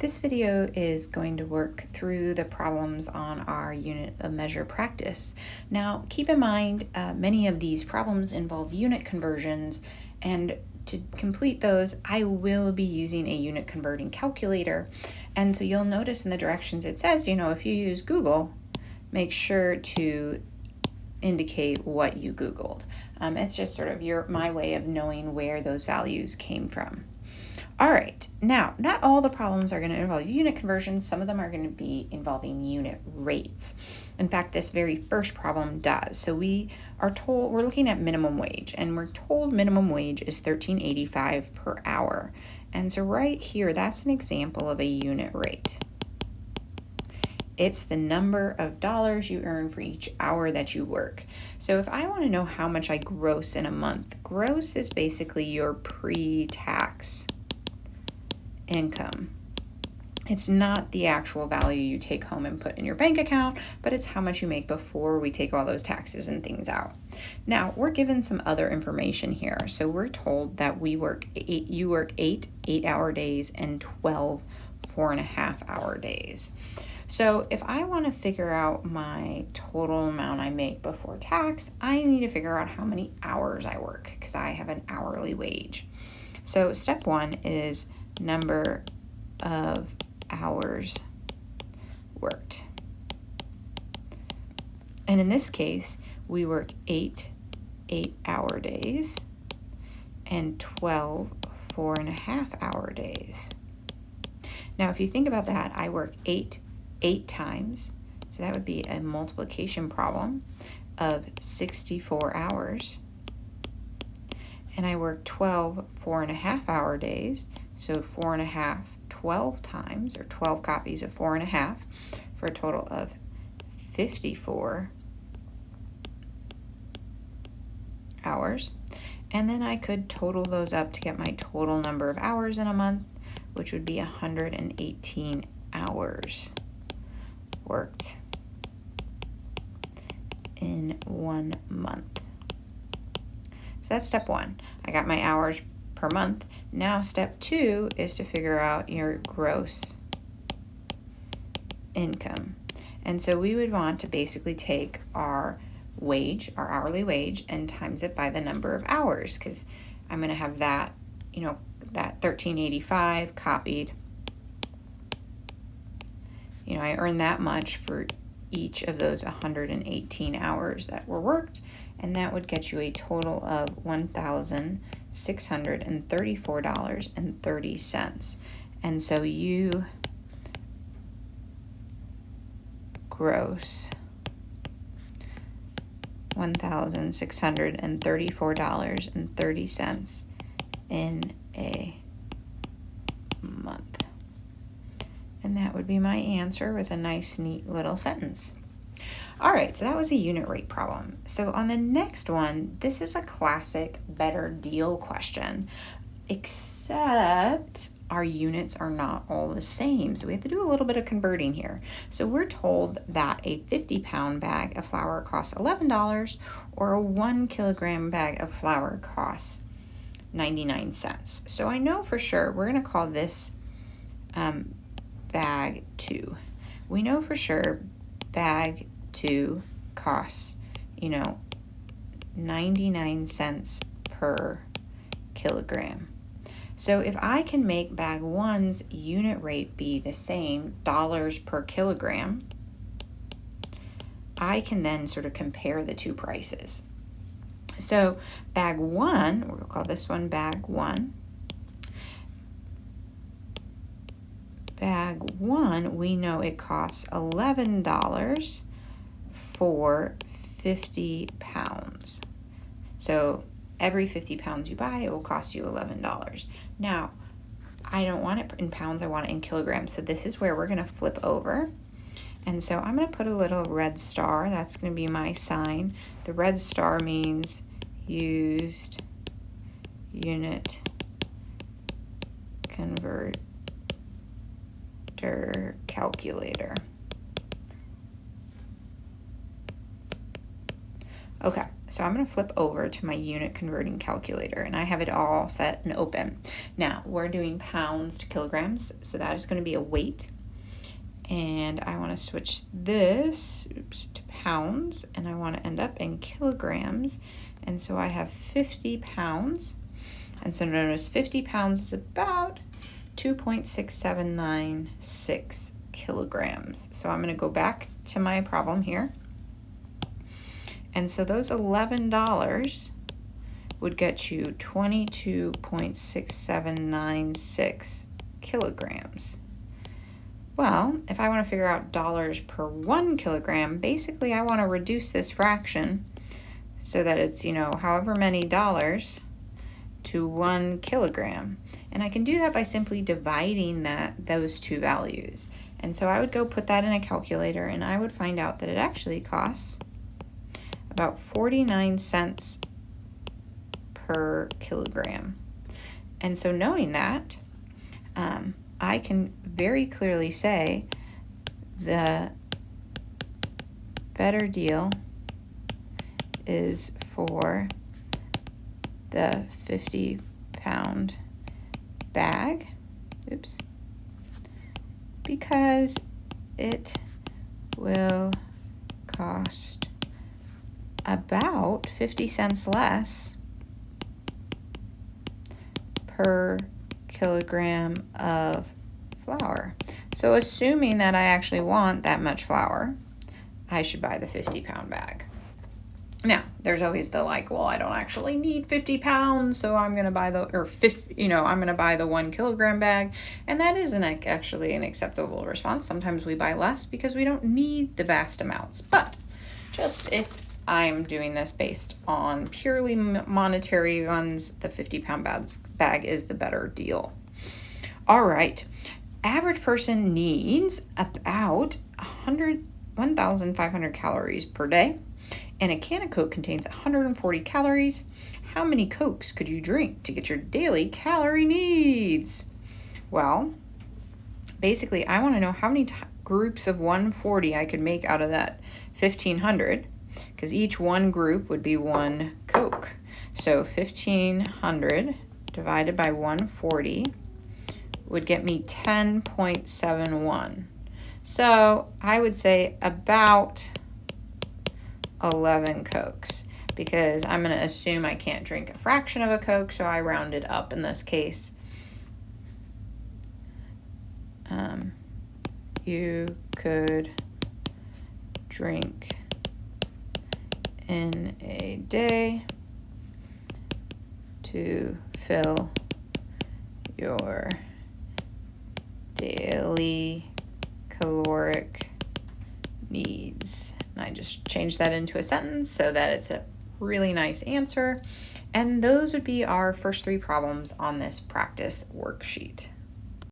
This video is going to work through the problems on our unit of measure practice. Now, keep in mind, many of these problems involve unit conversions, and to complete those, I will be using a unit converting calculator. And so you'll notice in the directions it says, if you use Google, make sure to indicate what you Googled. It's just sort of my way of knowing where those values came from. All right, now, not all the problems are going to involve unit conversions. Some of them are going to be involving unit rates. In fact, this very first problem does. So we're looking at minimum wage, and we're told minimum wage is $13.85 per hour. And so right here, that's an example of a unit rate. It's the number of dollars you earn for each hour that you work. So if I want to know how much I gross in a month, gross is basically your pre-tax income. It's not the actual value you take home and put in your bank account, but it's how much you make before we take all those taxes and things out. Now, we're given some other information here. So we're told that you work 8 8-hour days and 12 4.5-hour days. So if I want to figure out my total amount I make before tax, I need to figure out how many hours I work because I have an hourly wage. So step one is number of hours worked. And in this case, we work 8 8-hour days and 12 4.5-hour days. Now, if you think about that, I work 8 times, so that would be a multiplication problem of 64 hours. And I work 12 4.5-hour days, so 4.5, 12 times, or 12 copies of 4.5, for a total of 54 hours. And then I could total those up to get my total number of hours in a month, which would be 118 hours worked in 1 month. So that's step one. I got my hours per month. Now step two is to figure out your gross income. And so we would want to basically take our wage, our hourly wage, and times it by the number of hours, because I'm going to have that, that $13.85 copied. I earn that much for each of those 118 hours that were worked, and that would get you a total of $1,634.30. And so you gross $1,634.30 in a month. And that would be my answer with a nice, neat little sentence. All right, so that was a unit rate problem. So on the next one, this is a classic better deal question, except our units are not all the same. So we have to do a little bit of converting here. So we're told that a 50-pound bag of flour costs $11, or a 1 kilogram bag of flour costs 99 cents. So I know for sure we're going to call this bag 2. We know for sure bag 2 costs, 99 cents per kilogram. So if I can make bag 1's unit rate be the same, dollars per kilogram, I can then sort of compare the two prices. So bag 1, we'll call this one bag 1. Bag 1, we know it costs $11 for 50 pounds. So every 50 pounds you buy, it will cost you $11. Now, I don't want it in pounds, I want it in kilograms. So this is where we're going to flip over. And so I'm going to put a little red star. That's going to be my sign. The red star means used unit converter calculator. Okay, So I'm going to flip over to my unit converting calculator, and I have it all set and open. Now we're doing pounds to kilograms, so that is going to be a weight. And I want to switch this to pounds, and I want to end up in kilograms. And so I have 50 pounds. And so notice 50 pounds is about 2.6796 kilograms. So I'm going to go back to my problem here. And so those $11 would get you 22.6796 kilograms. Well, if I want to figure out dollars per 1 kilogram, basically I want to reduce this fraction so that it's, however many dollars to 1 kilogram. And I can do that by simply dividing those two values. And so I would go put that in a calculator, and I would find out that it actually costs about 49 cents per kilogram. And so knowing that, I can very clearly say the better deal is for the 50-pound bag, because it will cost about 50 cents less per kilogram of flour. So assuming that I actually want that much flour, I should buy the 50-pound bag. Now, there's always the well, I don't actually need 50 pounds, so I'm going to buy I'm going to buy the 1 kilogram bag. And that isn't actually an acceptable response. Sometimes we buy less because we don't need the vast amounts. But just if I'm doing this based on purely monetary ones, the 50-pound bag is the better deal. All right. Average person needs about 1,500 calories per day, and a can of Coke contains 140 calories. How many Cokes could you drink to get your daily calorie needs? Well, basically, I want to know how many groups of 140 I could make out of that 1,500, because each one group would be 1 Coke. So 1,500 divided by 140 would get me 10.71. So I would say about 11 Cokes, because I'm going to assume I can't drink a fraction of a Coke, so I rounded up in this case. You could drink in a day to fill your daily caloric needs. And I just changed that into a sentence so that it's a really nice answer. And those would be our first 3 problems on this practice worksheet.